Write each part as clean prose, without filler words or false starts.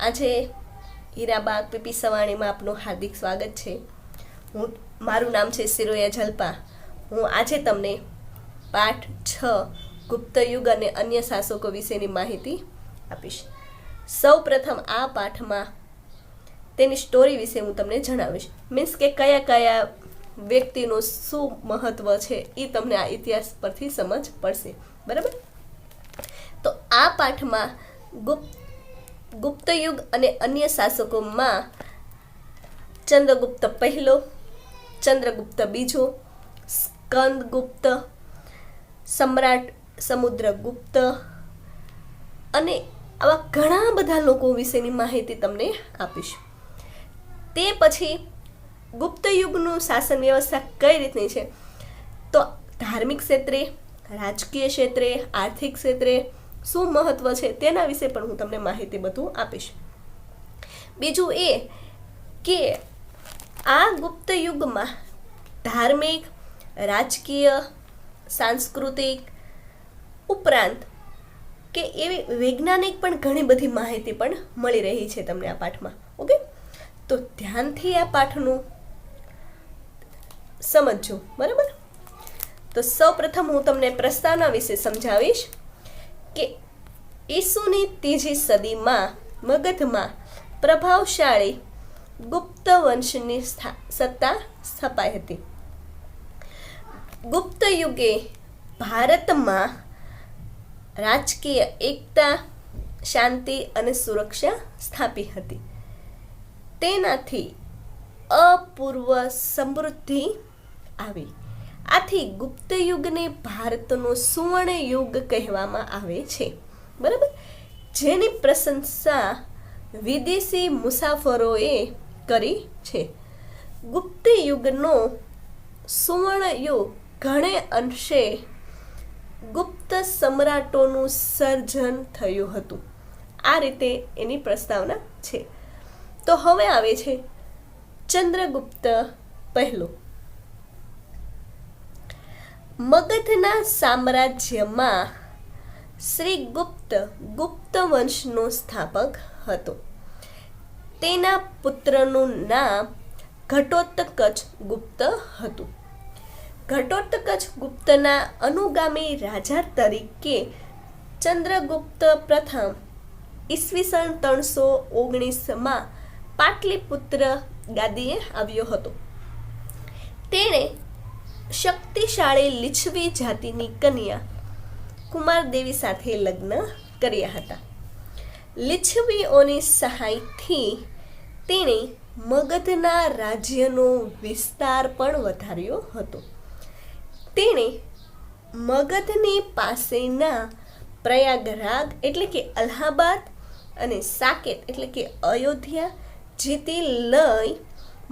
આજે હીરાબાગ પીપી સવાણીમાં આપનું હાર્દિક સ્વાગત છે। મારું નામ છે સિરોયા જલ્પા। હું આજે તમને પાઠ 6 ગુપ્તયુગ અને અન્ય શાસકો વિશેની માહિતી આપીશ। સૌપ્રથમ આ પાઠમાં તેની સ્ટોરી વિશે હું તમને જણાવીશ, મીન્સ કે કયા કયા વ્યક્તિનું શું મહત્વ છે એ તમને આ ઇતિહાસ પરથી સમજ પડશે, બરાબર। તો આ પાઠમાં ગુપ્તયુગ અને અન્ય શાસકોમાં ચંદ્રગુપ્ત પહેલો, ચંદ્રગુપ્ત બીજો, સ્કંદગુપ્ત, સમ્રાટ સમુદ્રગુપ્ત અને આવા ઘણા બધા લોકો વિશેની માહિતી તમને આપીશ। તે પછી ગુપ્તયુગનું શાસન વ્યવસ્થા કઈ રીતની છે, તો ધાર્મિક ક્ષેત્રે, રાજકીય ક્ષેત્રે, આર્થિક ક્ષેત્રે શું મહત્વ છે તેના વિશે પણ હું તમને માહિતી બધું આપીશ। બીજું એ કે આ ગુપ્ત યુગમાં ધાર્મિક, રાજકીય, સાંસ્કૃતિક ઉપરાંત કે એવી વૈજ્ઞાનિક પણ ઘણી બધી માહિતી પણ મળી રહી છે તમને આ પાઠમાં। ઓકે, તો ધ્યાનથી આ પાઠનું સમજજો, બરાબર। તો સૌપ્રથમ હું તમને પ્રસ્તાવના વિશે સમજાવીશ કે ઈસુની 3જી સદીમાં મગધમાં પ્રભાવશાળી ગુપ્ત વંશની સત્તા સ્થપાઈ હતી। ગુપ્ત યુગે ભારતમાં રાજકીય એકતા, શાંતિ અને સુરક્ષા સ્થાપી હતી। તેનાથી અપૂર્વ સમૃદ્ધિ આવી। આથી ગુપ્ત યુગને ભારતનો સુવર્ણ યુગ કહેવામાં આવે છે, બરાબર, જેની પ્રશંસા વિદેશી મુસાફરોએ કરી છે। ગુપ્ત યુગનો સુવર્ણ યુગ ઘણે અંશે ગુપ્ત સમ્રાટોનું સર્જન થયું હતું। આ રીતે એની પ્રસ્તાવના છે। તો હવે આવે છે ચંદ્રગુપ્ત પહેલો। મગધના સામ્રાજ્યમાં શ્રી ગુપ્ત વંશનો સ્થાપક હતો। તેના પુત્રનું નામ ઘટોત્કચ ગુપ્ત હતું। ઘટોત્કચ ગુપ્તના અનુગામી રાજા તરીકે ચંદ્રગુપ્ત પ્રથમ ઈસવીસન 319માં પાટલીપુત્ર ગાદીએ આવ્યો હતો। તેણે શક્તિશાળી લીછવી જાતિની કન્યા કુમારદેવી સાથે લગ્ન કર્યા હતા। લીછવીઓની સહાયથી તેણે મગધના રાજ્યનો વિસ્તાર પણ વધાર્યો હતો। તેણે મગધની પાસેના પ્રયાગરાજ એટલે કે અલ્હાબાદ અને સાકેત એટલે કે અયોધ્યા જીતી લઈ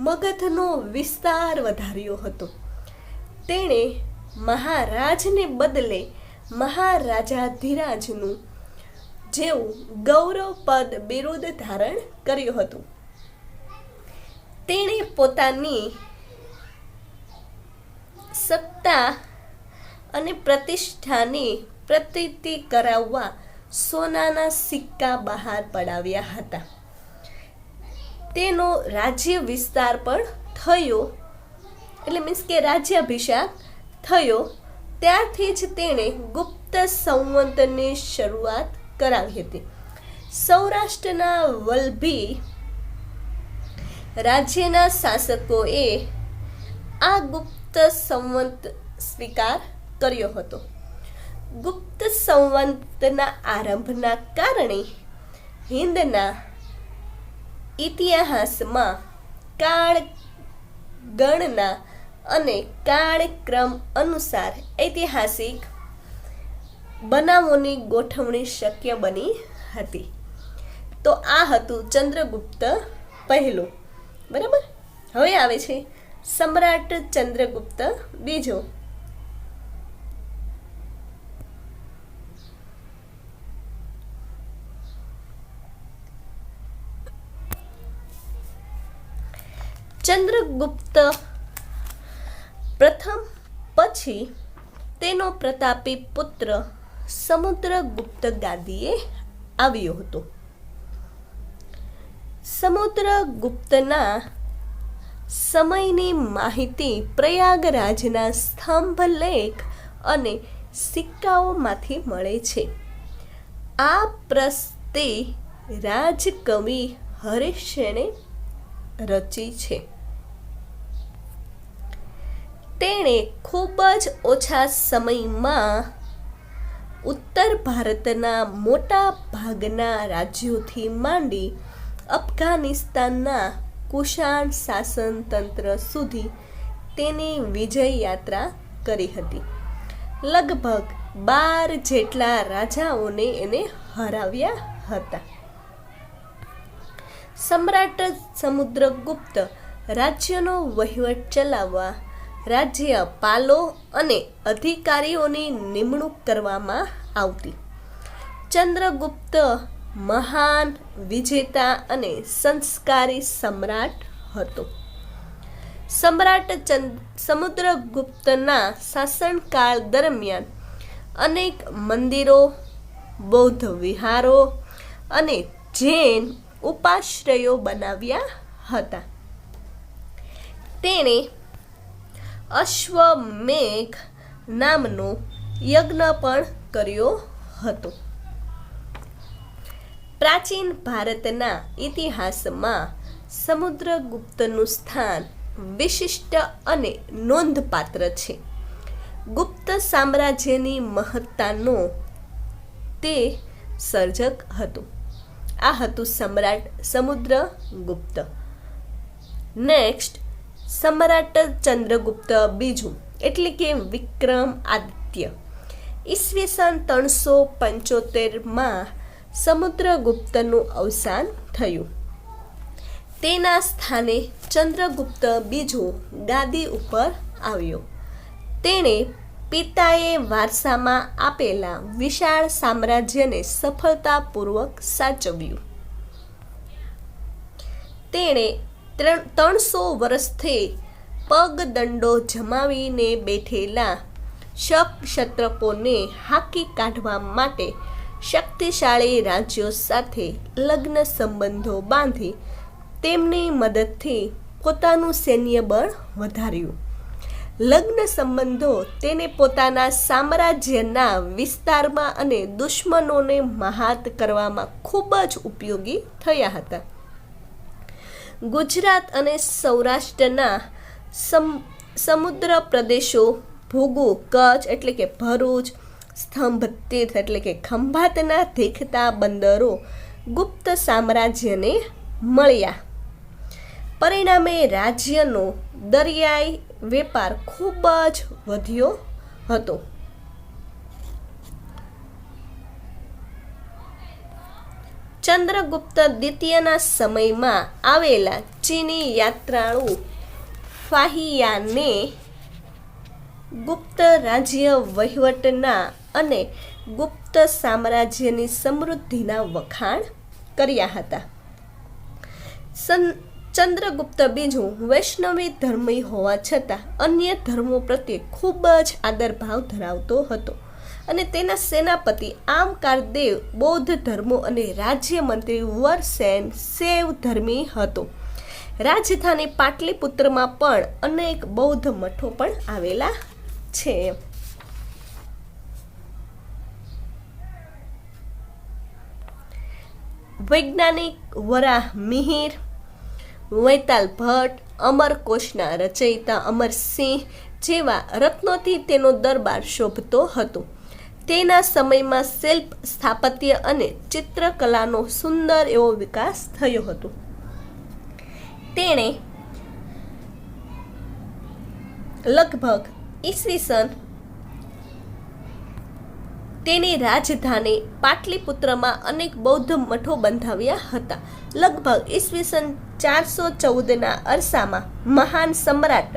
મગધનો વિસ્તાર વધાર્યો હતો। તેણે મહારાજને બદલે મહારાજાધિરાજનું જેવું ગૌરવપદ બિરુદ ધારણ કર્યું હતું। તેણે પોતાની સત્તા અને પ્રતિષ્ઠાની પ્રતીતિ કરાવવા સોનાના સિક્કા બહાર પડાવ્યા હતા। તેનો રાજ્ય વિસ્તાર પણ થયો, એટલે મીન્સ કે રાજ્યાભિષેક થયો ત્યારથી જ તેણે ગુપ્ત સંવંતની શરૂઆત કરાવી હતી। સૌરાષ્ટ્રના વલ્લભી રાજ્યના શાસકોએ આ ગુપ્ત સંવંત સ્વીકાર કર્યો હતો। ગુપ્ત સંવંતના આરંભના કારણે હિંદના ઇતિહાસમાં કાળ ગણના અને કાળક્રમ અનુસાર ઐતિહાસિક બનાવોની ગોઠવણી શક્ય બની હતી। તો આ હતું ચંદ્રગુપ્ત પહેલો, બરાબર। હવે આવે છે સમ્રાટ ચંદ્રગુપ્ત બીજો। ચંદ્રગુપ્ત પ્રથમ પછી તેનો પ્રતાપી પુત્ર સમુદ્રગુપ્ત ગાદીએ આવ્યો હતો। સમુદ્રગુપ્તના સમયની માહિતી પ્રયાગરાજના સ્તંભલેખ અને સિક્કાઓમાંથી મળે છે. આ પ્રસ્તે રાજકવિ હરિશને રચી છે. તેણે ખૂબ જ ઓછા સમયમાં ઉત્તર ભારતના મોટા ભાગના રાજ્યોથી માંડી અફઘાનિસ્તાનના કુષાણ શાસન તંત્ર સુધી તેની વિજય યાત્રા કરી હતી. લગભગ 12 જેટલા રાજાઓને એને હરાવ્યા હતા. સમ્રાટ સમુદ્રગુપ્ત રાજ્યનો વહીવટ ચલાવવા રાજ્યપાલો અને અધિકારીઓની નિમણૂક કરવામાં આવતી. ચંદ્રગુપ્ત મહાન વિજેતા અને સંસ્કારી સમ્રાટ હતો. સમ્રાટ સમુદ્રગુપ્તના શાસનકાળ દરમિયાન અનેક મંદિરો, બૌદ્ધ વિહારો અને જૈન ઉપાશ્રયો બનાવ્યા હતા. તેણે અશ્વમેઘ નામનો યજ્ઞ પણ કર્યો હતો. પ્રાચીન ભારતના ઇતિહાસમાં સમુદ્રગુપ્તનું સ્થાન વિશિષ્ટ અને નોંધપાત્ર છે. ગુપ્ત સામ્રાજ્યની મહત્તાનો તે સર્જક હતો. આ હતું સમ્રાટ સમુદ્રગુપ્ત. નેક્સ્ટ, સમ્રાટ ચંદ્રગુપ્ત બીજું એટલે કે વિક્રમાદિત્ય. ઈસવીસન 375માં સમુદ્રગુપ્તનું અવસાન થયું. તેના સ્થાને ચંદ્રગુપ્ત બીજો ગાદી ઉપર આવ્યો. તેણે પિતાએ વારસામાં આપેલા વિશાળ સામ્રાજ્યને સફળતાપૂર્વક સાચવ્યું. તેણે 300 વર્ષથી પગદંડો જમાવીને બેઠેલા શક ક્ષત્રપોને હાંકી કાઢવા માટે શક્તિશાળી રાજ્યો સાથે લગ્ન સંબંધો બાંધી તેમની મદદથી પોતાનું સૈન્ય બળ વધાર્યું. લગ્ન સંબંધો તેને પોતાના સામ્રાજ્યના વિસ્તારમાં અને દુશ્મનોને મહાત કરવામાં ખૂબ જ ઉપયોગી થયા હતા. ગુજરાત અને સૌરાષ્ટ્રના સમુદ્ર પ્રદેશો, ભૂગુ, કચ્છ એટલે કે ભરૂચ, સ્તંભ તીર્થ એટલે કે ખંભાતના દેખતા બંદરો ગુપ્ત સામ્રાજ્યને મળ્યા. પરિણામે રાજ્યનો દરિયાઈ વેપાર ખૂબ જ વધ્યો હતો. ચંદ્રગુપ્ત દ્વિતીયના સમયમાં આવેલા ચીની યાત્રાળુ ફાહિયાને ગુપ્ત રાજ્ય વહીવટના અને ગુપ્ત સામ્રાજ્યની સમૃદ્ધિના વખાણ કર્યા હતા. ચંદ્રગુપ્ત બીજું વૈષ્ણવી ધર્મી હોવા છતાં અન્ય ધર્મો પ્રત્યે ખૂબ જ આદરભાવ ધરાવતો હતો અને તેના સેનાપતિ આમકારદેવ બૌદ્ધ ધર્મો અને રાજ્યમંત્રી વરસેન શૈવ ધર્મી હતો. રાજધાની પાટલીપુત્રમાં પણ અનેક બૌદ્ધ મઠો પણ આવેલા છે. વૈજ્ઞાનિક વરાહ મિહિર, વૈતાલ ભટ્ટ, અમરકોશના રચયિતા અમરસિંહ જેવા રત્નોથી તેનો દરબાર શોભતો હતો. તેના સમયમાં શિલ્પ, સ્થાપત્ય અને ચિત્રકલાનો સુંદર એવો વિકાસ થયો હતો. તેણે લગભગ ઈસવીસન તેની રાજધાની પાટલીપુત્રમાં અનેક બૌદ્ધ મઠો બંધાવ્યા હતા. લગભગ ઈસવીસન 414ના અરસામાં મહાન સમ્રાટ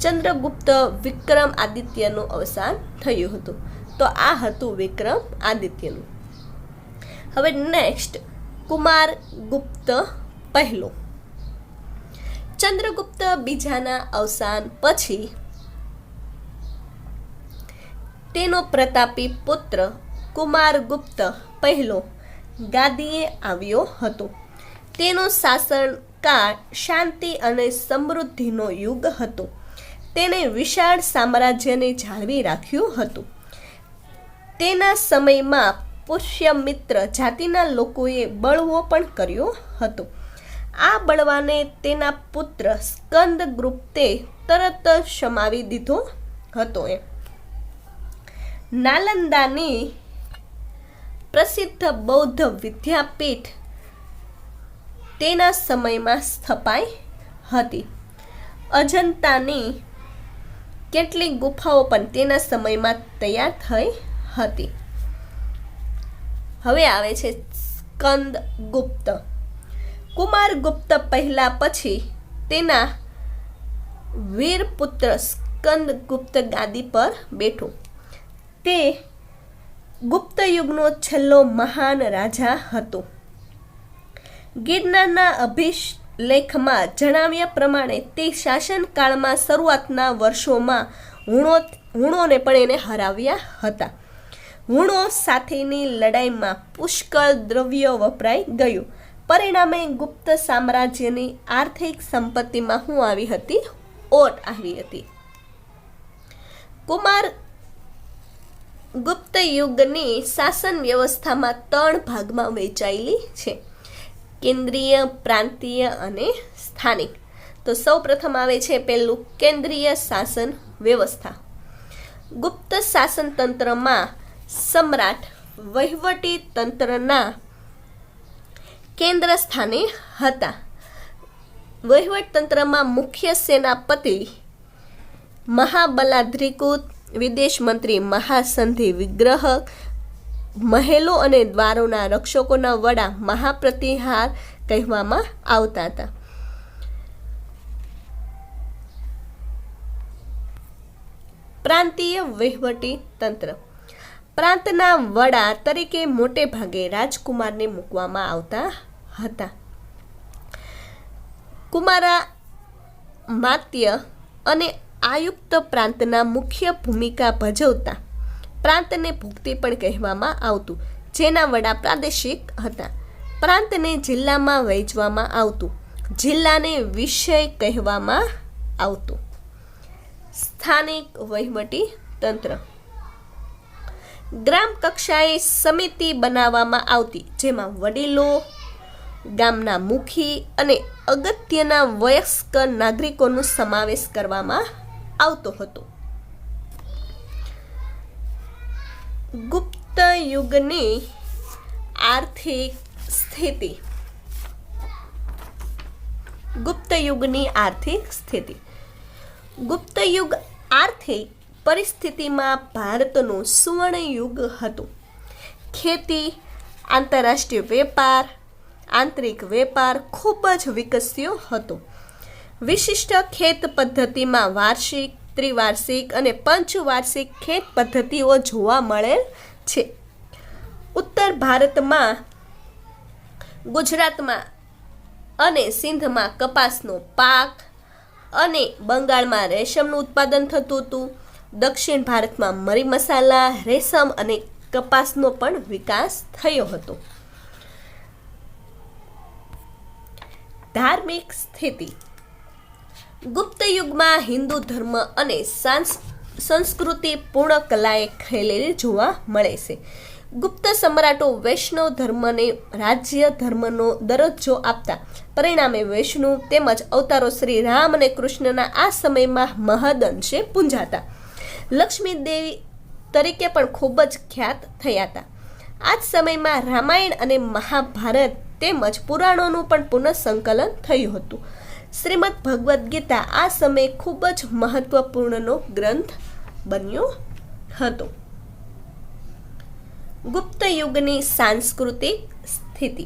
ચંદ્રગુપ્ત વિક્રમાદિત્યનું અવસાન થયું હતું. તો આ હતું વિક્રમાદિત્યનું. હવે નેક્સ્ટ, કુમારગુપ્ત પહેલો. ચંદ્રગુપ્ત બીજાના અવસાન પછી તેનો પ્રતાપી પુત્ર કુમારગુપ્ત પહેલો ગાદીએ આવ્યો હતો. તેનો શાસનકાળ શાંતિ અને સમૃદ્ધિનો યુગ હતો. તેણે વિશાળ સામ્રાજ્યને જાળવી રાખ્યું હતું. તેના સમયમાં પુષ્યમિત્ર જાતિના લોકોએ બળવો પણ કર્યો હતો. આ બળવાને તેના પુત્ર સ્કંદગુપ્તે તરત જ શમાવી દીધો હતો. નાલંદાની પ્રસિદ્ધ બૌદ્ધ વિદ્યાપીઠ તેના સમયમાં સ્થપાઈ હતી. અજંતાની કેટલીક ગુફાઓ પણ તેના સમયમાં તૈયાર થઈ હતી. હવે આવે છે સ્કંદગુપ્ત. કુમારગુપ્ત પહેલા પછી તેના વીરપુત્ર સ્કંદગુપ્ત ગાદી પર બેઠો. તે ગુપ્ત યુગનો છેલ્લો મહાન રાજા હતો. ગિરનારના અભિલેખમાં જણાવ્યા પ્રમાણે તે શાસનકાળમાં શરૂઆતના વર્ષોમાં હુણોને પણ એને હરાવ્યા હતા. હુણો સાથેની લડાઈમાં પુષ્કળ દ્રવ્ય વપરાઈ ગયું. પરિણામે ગુપ્ત સામ્રાજ્યની આર્થિક સંપત્તિમાં શું આવી હતી? ઓટ આવી હતી. કુમાર ગુપ્ત યુગની શાસન વ્યવસ્થામાં 3 ભાગમાં વહેંચાયેલી છે: કેન્દ્રીય, પ્રાંતીય અને સ્થાનિક. તો સૌ પ્રથમ આવે છે પહેલું કેન્દ્રીય શાસન વ્યવસ્થા. ગુપ્ત શાસન તંત્રમાં સમ્રાટ વહીવટી તંત્રના કેન્દ્ર સ્થાને હતા. વહીવટ તંત્રમાં મુખ્ય સેનાપતિ મહાબલાધિકૃત, વિદેશ મંત્રી મહાસંધિ વિગ્રહક, મહેલો અને દ્વારોના રક્ષકોના વડા મહાપ્રતિહાર કહેવામાં આવતા હતા. પ્રાંતીય વહીવટી તંત્ર. પ્રાંતના વડા તરીકે મોટે ભાગે રાજકુમારને મૂકવામાં આવતા હતા. કુમારા માત્ય અને આયુક્ત પ્રાંતના મુખ્ય ભૂમિકા ભજવતા. પ્રાંતને ભુક્તિ પણ કહેવામાં આવતું, જેના વડા પ્રાદેશિક હતા. પ્રાંતને જિલ્લામાં વહેંચવામાં આવતું. જિલ્લાને વિષય કહેવામાં આવતું. સ્થાનિક વહીવટી તંત્ર. ગ્રામ કક્ષાએ સમિતિ બનાવવામાં આવતી, જેમાં વડીલો, ગામના મુખી અને અગત્યના વયસ્ક નાગરિકોનો સમાવેશ કરવામાં આવતો હતો. ગુપ્ત યુગની આર્થિક સ્થિતિ. ગુપ્ત યુગની આર્થિક સ્થિતિ. ગુપ્ત યુગ આર્થિક પરિસ્થિતિમાં ભારતનું સુવર્ણ યુગ હતું. ખેતી, આંતરરાષ્ટ્રીય વેપાર, આંતરિક વેપાર ખૂબ જ વિકસ્યો હતો. વિશિષ્ટ ખેત પદ્ધતિમાં વાર્ષિક, ત્રિવાર્ષિક અને પંચવાર્ષિક ખેત પદ્ધતિઓ જોવા મળે છે. ઉત્તર ભારતમાં, ગુજરાતમાં અને સિંધમાં કપાસનો પાક અને બંગાળમાં રેશમનું ઉત્પાદન થતું હતું. દક્ષિણ ભારતમાં મરી મસાલા, રેશમ અને કપાસનો પણ વિકાસ થયો હતો. ધાર્મિક સ્થિતિ. ગુપ્ત યુગમાં હિન્દુ ધર્મ અને સંસ્કૃતિ પૂર્ણ કલાએ ખીલેલી જોવા મળે છે. ગુપ્ત સમ્રાટો વૈષ્ણવ ધર્મને રાજ્ય ધર્મનો દરજ્જો આપતા. પરિણામે વૈષ્ણવ તેમજ અવતારો શ્રી રામ અને કૃષ્ણના આ સમયમાં મહદઅંશે પૂંજાતા. લક્ષ્મી દેવી તરીકે પણ ખૂબ જ ખ્યાત થયા હતા. આ જ સમયમાં રામાયણ અને મહાભારત તેમજ પુરાણોનું પણ પુનઃસંકલન થયું હતું. શ્રીમદ ભગવદ્ ગીતા આ સમયે ખૂબ જ મહત્વપૂર્ણનો ગ્રંથ બન્યો હતો. ગુપ્ત યુગની સાંસ્કૃતિક સ્થિતિ.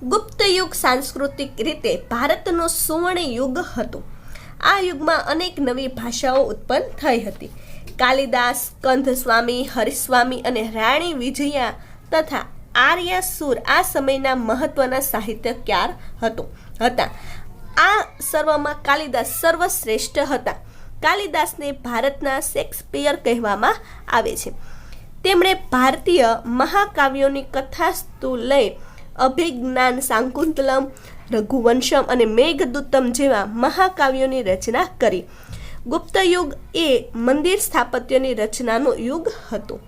ગુપ્ત યુગ સાંસ્કૃતિક રીતે ભારતનો સુવર્ણ યુગ હતો. આ યુગમાં અનેક નવી ભાષાઓ ઉત્પન્ન થઈ હતી. કાલિદાસ, કંદસ્વામી, હરિસ્વામી અને રાણી વિજયા તથા આર્યસુર આ સમયના મહત્વના સાહિત્યકાર હતા. આ સર્વમાં કાલિદાસ સર્વશ્રેષ્ઠ હતા. કાલિદાસને ભારતના શેક્સપિયર કહેવામાં આવે છે. તેમણે ભારતીય મહાકાવ્યોની કથાસ્તુ લઈ અભિજ્ઞાન શાકુંતલમ, રઘુવંશમ અને મેઘદૂતમ જેવા મહાકાવ્યોની રચના કરી. ગુપ્ત યુગ એ મંદિર સ્થાપત્યની રચનાનો યુગ હતો.